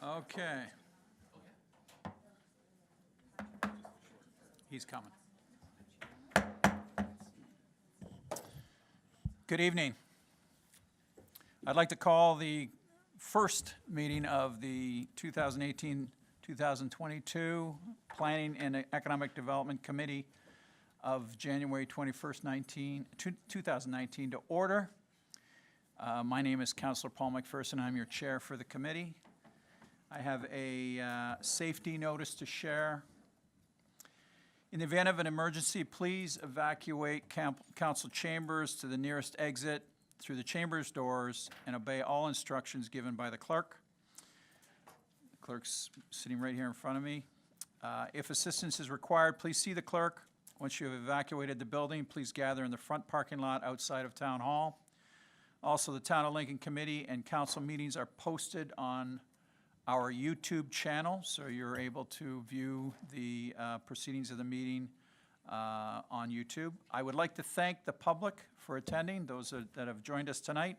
Okay. He's coming. Good evening. I'd like to call the first meeting of the 2018-2022 Planning and Economic Development Committee of January 21st, 2019 to order. My name is Councilor Paul McPherson. I'm your chair for the committee. I have a safety notice to share. In the event of an emergency, please evacuate council chambers to the nearest exit through the chambers doors and obey all instructions given by the clerk. The clerk's sitting right here in front of me. If assistance is required, please see the clerk. Once you have evacuated the building, please gather in the front parking lot outside of Town Hall. Also, the Town of Lincoln Committee and council meetings are posted on our YouTube channel, so you're able to view the proceedings of the meeting on YouTube. I would like to thank the public for attending, those that have joined us tonight.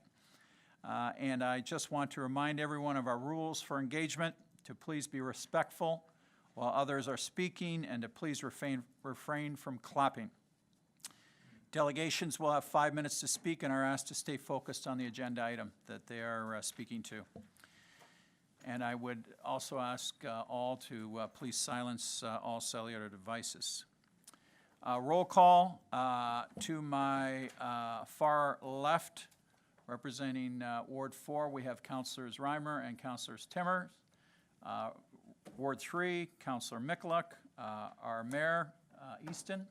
And I just want to remind everyone of our rules for engagement, to please be respectful while others are speaking, and to please refrain from clapping. Delegations will have 5 minutes to speak and are asked to stay focused on the agenda item that they are speaking to. And I would also ask all to please silence all cellular devices. Roll call to my far left, representing Ward 4, we have Councilors Reimer and Councilors Timmer. Ward 3, Councilor Michaluk, our Mayor, Easton.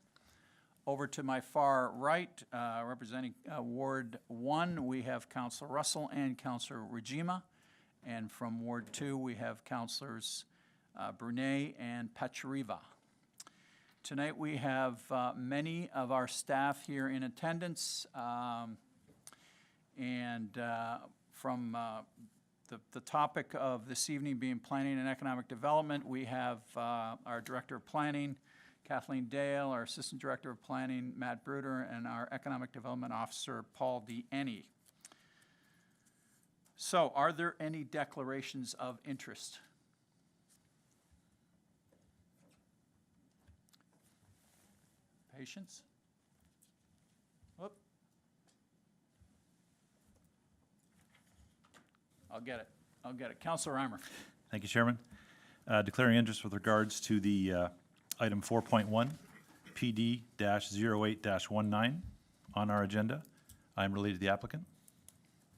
Over to my far right, representing Ward 1, we have Councilor Russell and Councilor Regima. And from Ward 2, we have Councilors Brunet and Pachariva. Tonight we have many of our staff here in attendance. From the topic of this evening being planning and economic development, we have our Director of Planning, Kathleen Dale, our Assistant Director of Planning, Matt Bruder, and our Economic Development Officer, Paul DeAnnie. So, are there any declarations of interest? Patience? Whoop. I'll get it. Councilor Reimer. Thank you, Chairman. Declaring interest with regards to the item 4.1, PD-08-19 on our agenda. I'm related to the applicant.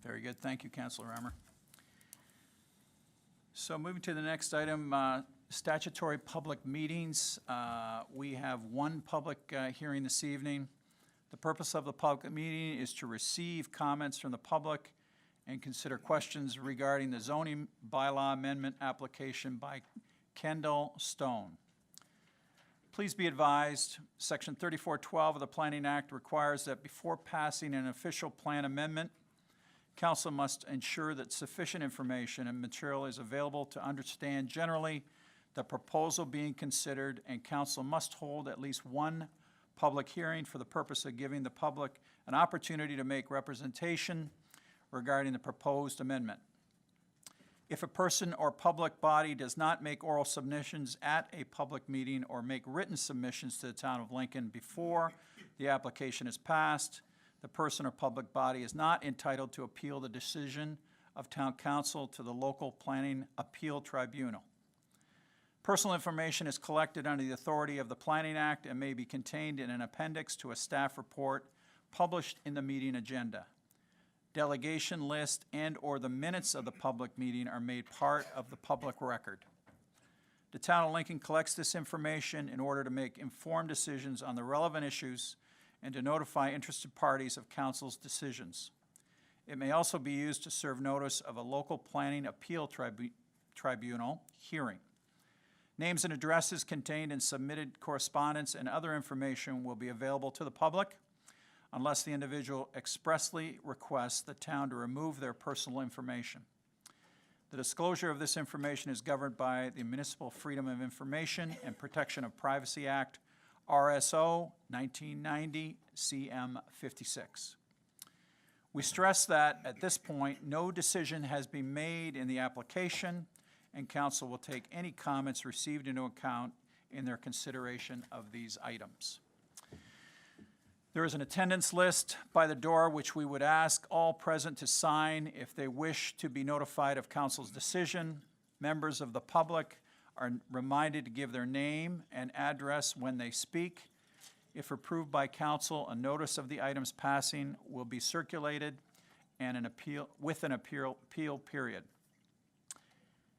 Very good. Thank you, Councilor Reimer. So moving to the next item, statutory public meetings. We have one public hearing this evening. The purpose of the public meeting is to receive comments from the public and consider questions regarding the zoning bylaw amendment application by Kendall Stone. Please be advised, Section 3412 of the Planning Act requires that before passing an official plan amendment, Council must ensure that sufficient information and material is available to understand generally the proposal being considered, and Council must hold at least one public hearing for the purpose of giving the public an opportunity to make representation regarding the proposed amendment. If a person or public body does not make oral submissions at a public meeting or make written submissions to the Town of Lincoln before the application is passed, the person or public body is not entitled to appeal the decision of Town Council to the local planning appeal tribunal. Personal information is collected under the authority of the Planning Act and may be contained in an appendix to a staff report published in the meeting agenda. Delegation list and/or the minutes of the public meeting are made part of the public record. The Town of Lincoln collects this information in order to make informed decisions on the relevant issues and to notify interested parties of Council's decisions. It may also be used to serve notice of a local planning appeal tribunal hearing. Names and addresses contained in submitted correspondence and other information will be available to the public unless the individual expressly requests the town to remove their personal information. The disclosure of this information is governed by the Municipal Freedom of Information and Protection of Privacy Act, RSO 1990 CM 56. We stress that at this point, no decision has been made in the application and council will take any comments received into account in their consideration of these items. There is an attendance list by the door which we would ask all present to sign if they wish to be notified of council's decision. Members of the public are reminded to give their name and address when they speak. If approved by council, a notice of the items passing will be circulated and an appeal period.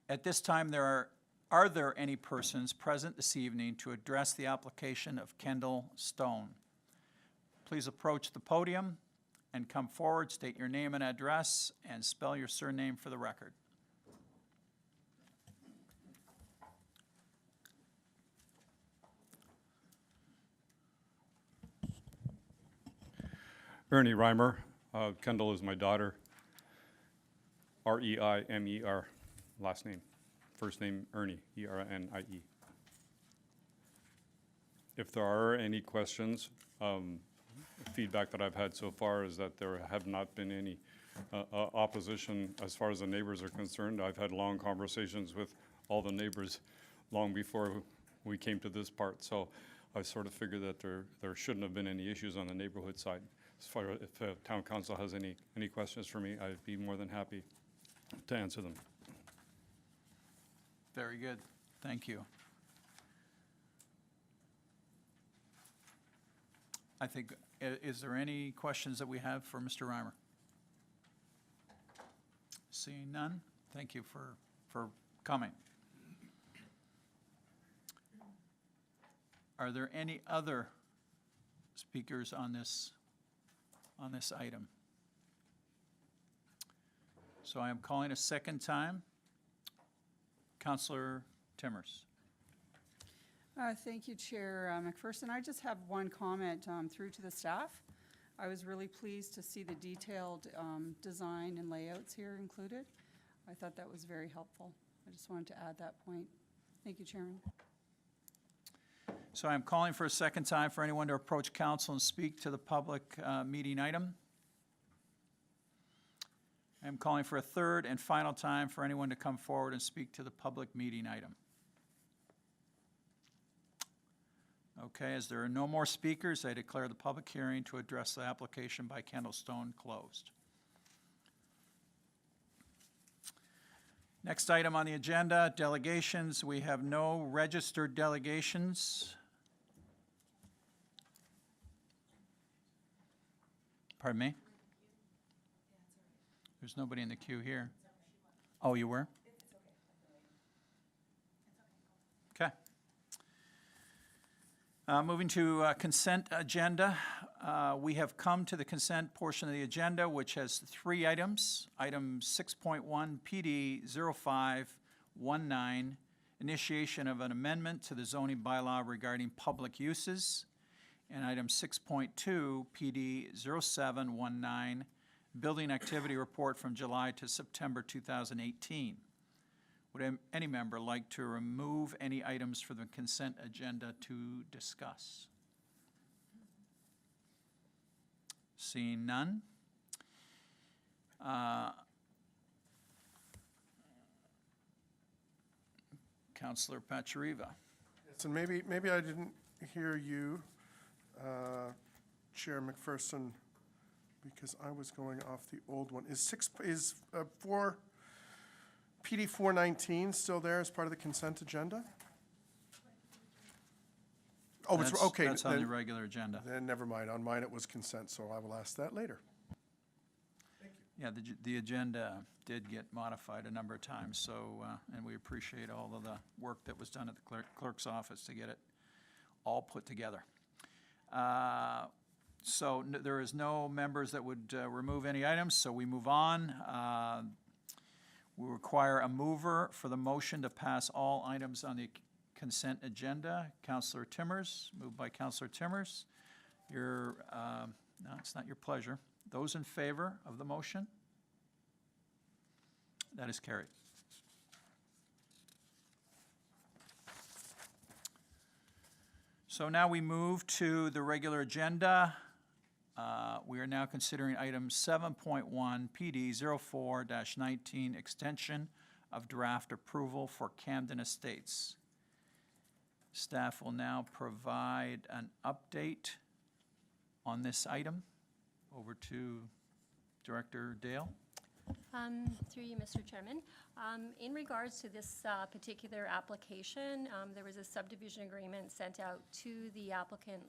At this time, are there any persons present this evening to address the application of Kendall Stone? Please approach the podium and come forward, state your name and address, and spell your surname for the record. Ernie Reimer. Kendall is my daughter. R-E-I-M-E-R, last name. First name Ernie, E-R-N-I-E. If there are any questions, feedback that I've had so far is that there have not been any opposition as far as the neighbors are concerned. I've had long conversations with all the neighbors long before we came to this part. So I sort of figured that there shouldn't have been any issues on the neighborhood side. As far as if town council has any questions for me, I'd be more than happy to answer them. Very good. Thank you. I think, is there any questions that we have for Mr. Reimer? Seeing none, thank you for coming. Are there any other speakers on this item? So I am calling a second time. Councillor Timmers. Thank you, Chair McPherson. I just have one comment through to the staff. I was really pleased to see the detailed design and layouts here included. I thought that was very helpful. I just wanted to add that point. Thank you, Chairman. So I'm calling for a second time for anyone to approach council and speak to the public meeting item. I'm calling for a third and final time for anyone to come forward and speak to the public meeting item. Okay, as there are no more speakers, I declare the public hearing to address the application by Kendall Stone closed. Next item on the agenda, delegations. We have no registered delegations. Pardon me? There's nobody in the queue here. Oh, you were? Okay. Moving to consent agenda. We have come to the consent portion of the agenda, which has 3 items. Item 6.1, PD 0519, initiation of an amendment to the zoning bylaw regarding public uses. And item 6.2, PD 0719, building activity report from July to September 2018. Would any member like to remove any items from the consent agenda to discuss? Seeing none. Councillor Pachariva. Yes, and maybe I didn't hear you, Chair McPherson, because I was going off the old one. Is PD 419 still there as part of the consent agenda? Oh, it's, okay. That's on the then- regular agenda. Then never mind. On mine, it was consent, so I will ask that later. Yeah, the agenda did get modified a number of times, so, and we appreciate all of the work that was done at the clerk's office to get it all put together. So there is no members that would remove any items, so we move on. We require a mover for the motion to pass all items on the consent agenda. Councillor Timmers, moved by Councillor Timmers. No, it's not your pleasure. Those in favor of the motion? That is carried. So now we move to the regular agenda. We are now considering item 7.1, PD 04-19, extension of draft approval for Camden Estates. Staff will now provide an update on this item. Over to Director Dale. Through you, Mr. Chairman. In regards to this particular application, there was a subdivision agreement sent out to the applicant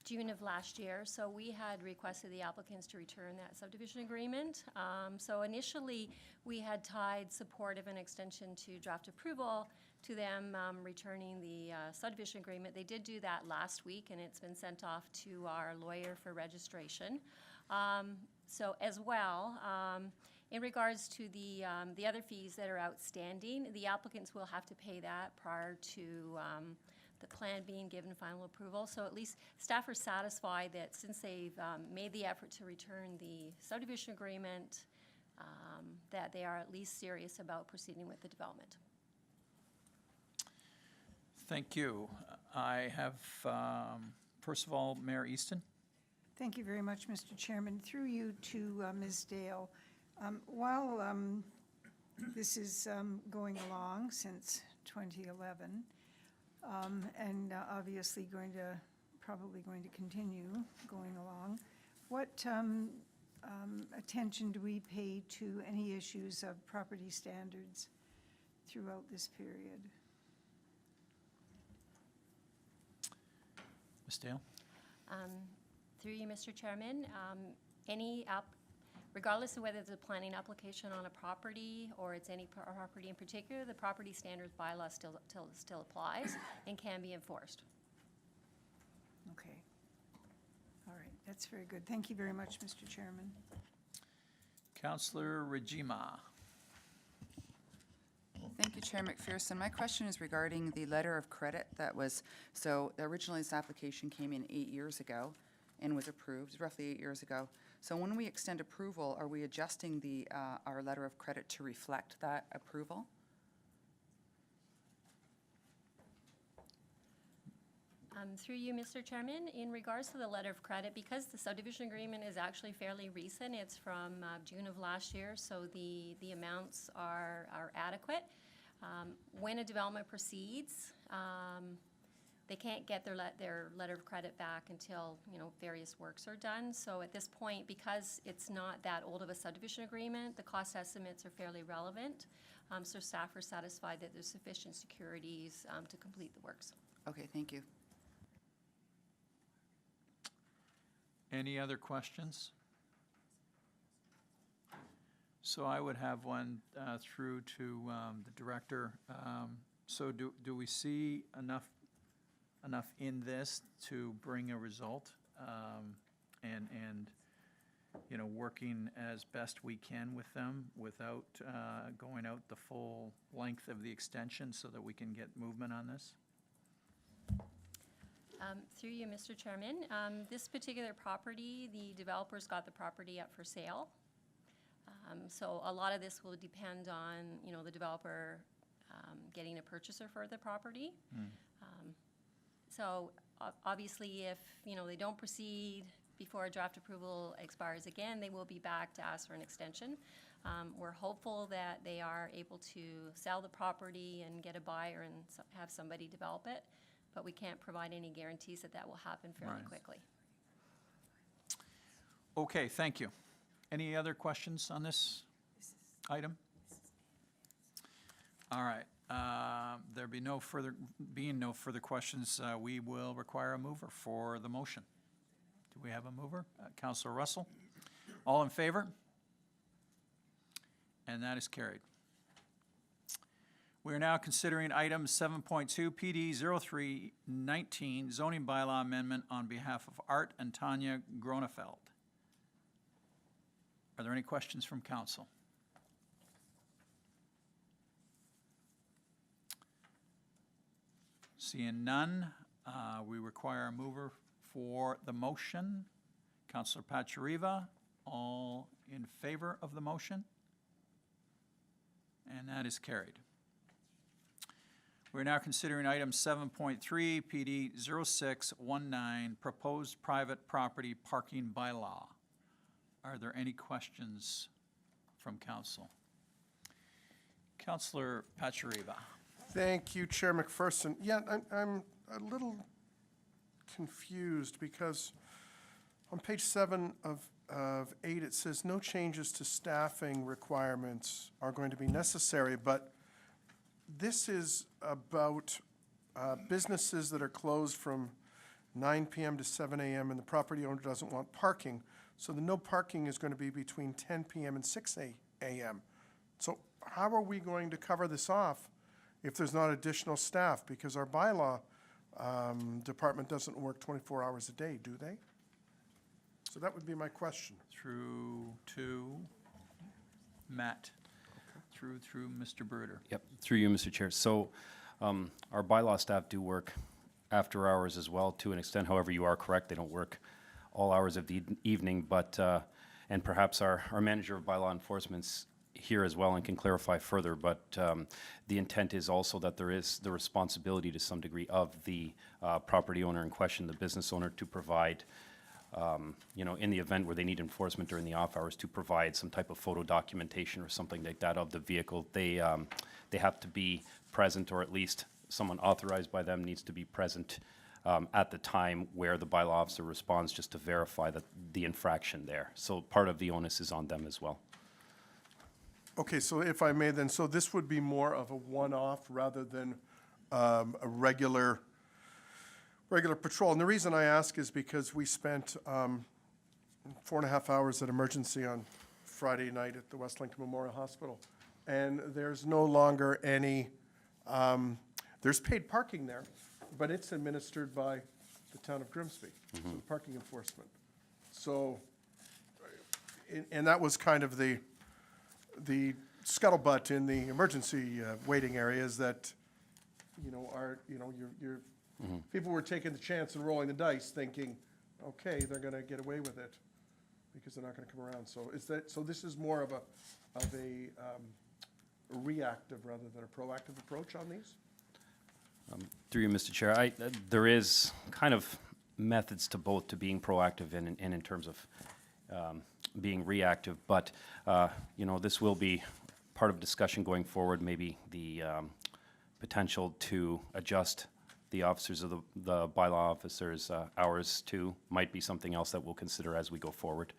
June of last year. So we had requested the applicants to return that subdivision agreement. So initially, we had tied support of an extension to draft approval to them returning the subdivision agreement. They did do that last week, and it's been sent off to our lawyer for registration. So as well, in regards to the other fees that are outstanding, the applicants will have to pay that prior to the plan being given final approval. So at least staff are satisfied that since they've made the effort to return the subdivision agreement, that they are at least serious about proceeding with the development. Thank you. I have, first of all, Mayor Easton. Thank you very much, Mr. Chairman. Through you to Ms. Dale. While this is going along since 2011, and obviously probably going to continue going along, what attention do we pay to any issues of property standards throughout this period? Ms. Dale? Through you, Mr. Chairman, regardless of whether it's a planning application on a property or it's any property in particular, the property standards bylaw still applies and can be enforced. Okay. All right, that's very good. Thank you very much, Mr. Chairman. Councillor Regima. Thank you, Chair McPherson. My question is regarding the letter of credit that was, so originally this application came in 8 years ago and was approved, roughly 8 years ago. So when we extend approval, are we adjusting our letter of credit to reflect that approval? Through you, Mr. Chairman, in regards to the letter of credit, because the subdivision agreement is actually fairly recent, it's from June of last year, so the amounts are adequate. When a development proceeds, they can't get their letter of credit back until, various works are done. So at this point, because it's not that old of a subdivision agreement, the cost estimates are fairly relevant. So staff are satisfied that there's sufficient securities to complete the works. Okay, thank you. Any other questions? So I would have one through to the director. So do we see enough in this to bring a result? And working as best we can with them without going out the full length of the extension so that we can get movement on this? Through you, Mr. Chairman, this particular property, the developers got the property up for sale. So a lot of this will depend on, the developer getting a purchaser for the property. So obviously, if, they don't proceed before a draft approval expires again, they will be back to ask for an extension. We're hopeful that they are able to sell the property and get a buyer and have somebody develop it, but we can't provide any guarantees that that will happen fairly Right. quickly. Okay, thank you. Any other questions on this item? All right. There being no further questions, we will require a mover for the motion. Do we have a mover? Councillor Russell. All in favor? And that is carried. We are now considering item 7.2, PD 0319, zoning bylaw amendment on behalf of Art and Tanya Gronefeld. Are there any questions from council? Seeing none, we require a mover for the motion. Councillor Pachariva, all in favor of the motion? And that is carried. We're now considering item 7.3, PD 0619, proposed private property parking bylaw. Are there any questions from council? Counselor Pachariba. Thank you, Chair McPherson. Yeah, I'm a little confused because on page 7 of 8, it says no changes to staffing requirements are going to be necessary, but this is about businesses that are closed from 9 PM to 7 AM, and the property owner doesn't want parking. So the no parking is going to be between 10 PM and 6 AM. So how are we going to cover this off if there's not additional staff? Because our bylaw department doesn't work 24 hours a day, do they? So that would be my question. Through to Matt. Through Mr. Bruder. Yep, through you, Mr. Chair. So our bylaw staff do work after hours as well, to an extent. However, you are correct, they don't work all hours of the evening, but, and perhaps our manager of bylaw enforcement's here as well and can clarify further, but the intent is also that there is the responsibility to some degree of the property owner in question, the business owner, to provide, in the event where they need enforcement during the off hours, to provide some type of photo documentation or something like that of the vehicle. They have to be present, or at least someone authorized by them needs to be present at the time where the bylaw officer responds, just to verify that the infraction there. So part of the onus is on them as well. Okay, so if I may then, so this would be more of a one-off rather than a regular patrol. And the reason I ask is because we spent 4.5 hours at emergency on Friday night at the West Lincoln Memorial Hospital. And there's no longer any, there's paid parking there, but it's administered by the town of Grimsby, so parking enforcement. So, and that was kind of the scuttlebutt in the emergency waiting areas that, people were taking the chance and rolling the dice, thinking, okay, they're going to get away with it because they're not going to come around. So this is more of a reactive rather than a proactive approach on these? Through you, Mr. Chair, there is kind of methods to both, to being proactive and in terms of being reactive, but, this will be part of discussion going forward, maybe the potential to adjust the officers of the bylaw officers' hours too might be something else that we'll consider as we go forward.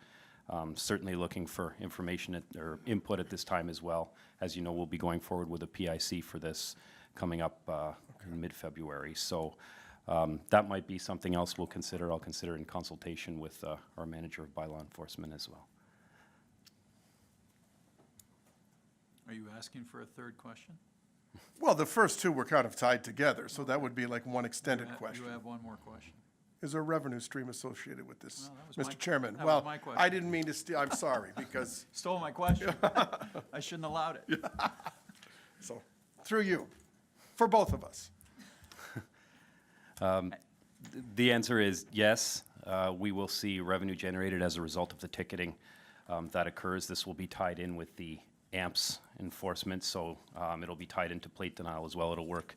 Certainly looking for information or input at this time as well. As you know, we'll be going forward with a PIC for this coming up in mid-February. So that might be something else we'll consider. I'll consider in consultation with our manager of bylaw enforcement as well. Are you asking for a third question? Well, the first two were kind of tied together, so that would be like one extended question. You have one more question. Is there a revenue stream associated with this, Well, that was Mr. my- Chairman? that was Well, my question. I didn't mean to steal, I'm sorry, because, Stole my question. I shouldn't have allowed it. so, through you, for both of us. The answer is yes. We will see revenue generated as a result of the ticketing that occurs. This will be tied in with the AMPS enforcement, so it'll be tied into plate denial as well. It'll work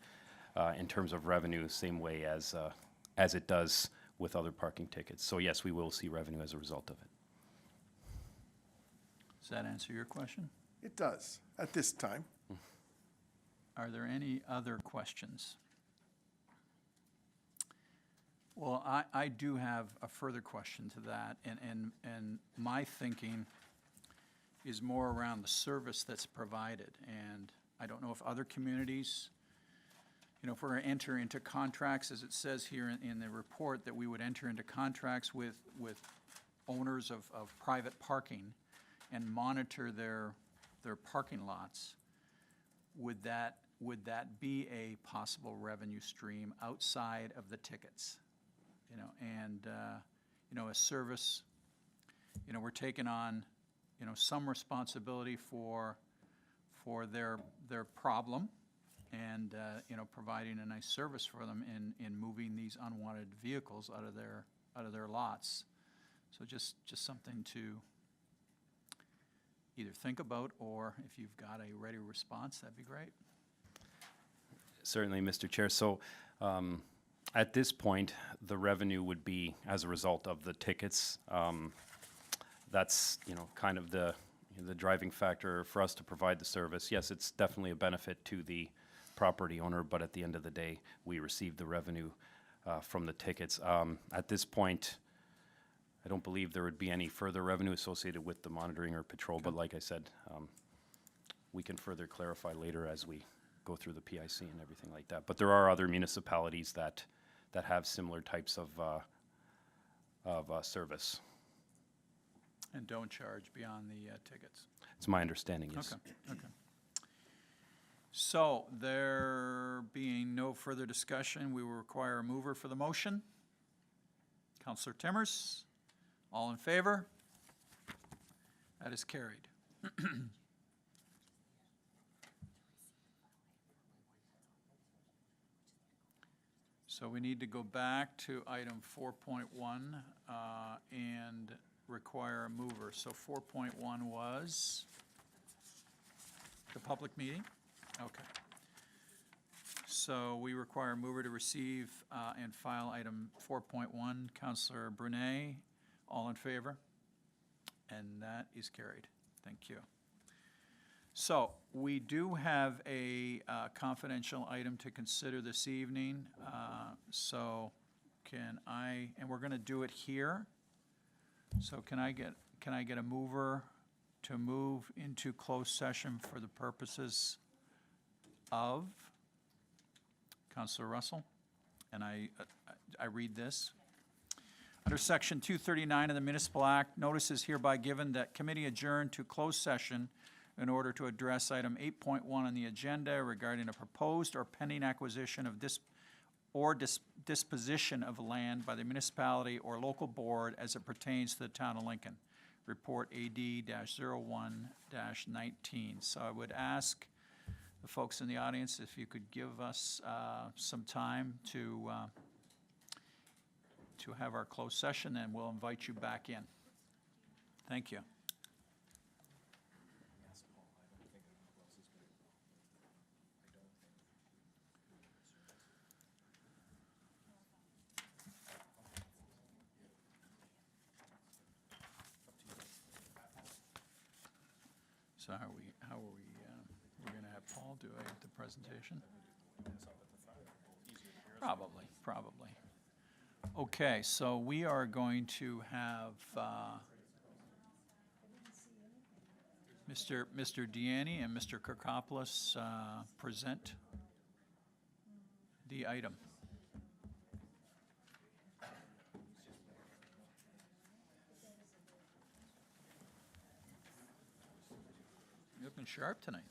in terms of revenue, same way as it does with other parking tickets. So yes, we will see revenue as a result of it. Does that answer your question? It does, at this time. Are there any other questions? Well, I do have a further question to that, and my thinking is more around the service that's provided. And I don't know if other communities, if we're going to enter into contracts, as it says here in the report, that we would enter into contracts with owners of private parking and monitor their parking lots, would that be a possible revenue stream outside of the tickets? A service, we're taking on, some responsibility for their problem and, providing a nice service for them in moving these unwanted vehicles out of their lots. So just something to either think about, or if you've got a ready response, that'd be great. Certainly, Mr. Chair. So at this point, the revenue would be as a result of the tickets. That's, kind of the the driving factor for us to provide the service. Yes, it's definitely a benefit to the property owner, but at the end of the day, we receive the revenue from the tickets. At this point, I don't believe there would be any further revenue associated with the monitoring or patrol, but like I said, we can further clarify later as we go through the PIC and everything like that. But there are other municipalities that have similar types of service. And don't charge beyond the tickets. It's my understanding, yes. Okay, okay. So, there being no further discussion, we will require a mover for the motion. Counselor Timmers, all in favor? That is carried. So we need to go back to item 4.1 and require a mover. So 4.1 was the public meeting? Okay. So we require a mover to receive and file item 4.1. Counselor Brunet, all in favor? And that is carried. Thank you. So we do have a confidential item to consider this evening. So and we're going to do it here. So can I get a mover to move into closed session for the purposes of, Councilor Russell? And I read this. Under Section 239 of the Municipal Act, notice is hereby given that committee adjourned to closed session in order to address item 8.1 on the agenda regarding a proposed or pending acquisition of disposition of land by the municipality or local board as it pertains to the town of Lincoln. Report AD-01-19. So I would ask the folks in the audience if you could give us some time to have our closed session, and we'll invite you back in. Thank you. So we're going to have Paul do the presentation? Probably. Okay, so we are going to have Mr. Deanne and Mr. Kirkopoulos present the item. You're looking sharp tonight.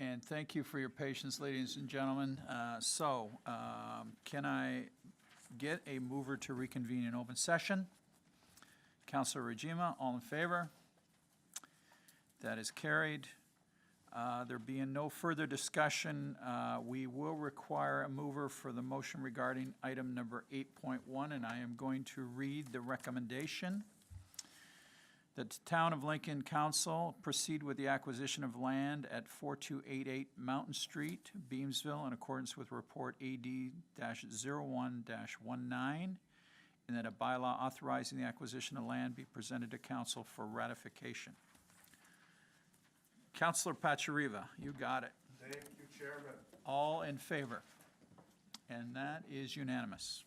And thank you for your patience, ladies and gentlemen. Can I get a mover to reconvene in open session? Councilor Regima, all in favor? That is carried. There being no further discussion, we will require a mover for the motion regarding item number 8.1, and I am going to read the recommendation. That the Town of Lincoln Council proceed with the acquisition of land at 4288 Mountain Street, Beamsville, in accordance with Report AD-01-19, and that a bylaw authorizing the acquisition of land be presented to council for ratification. Councilor Pachariva, you got it. Thank you, Chairman. All in favor? And that is unanimous.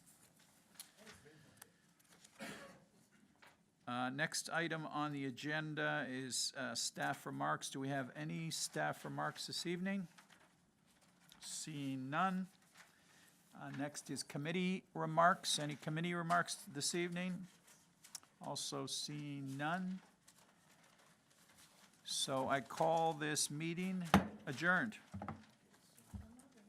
Next item on the agenda is staff remarks. Do we have any staff remarks this evening? Seeing none. Next is committee remarks. Any committee remarks this evening? Also seeing none. So I call this meeting adjourned.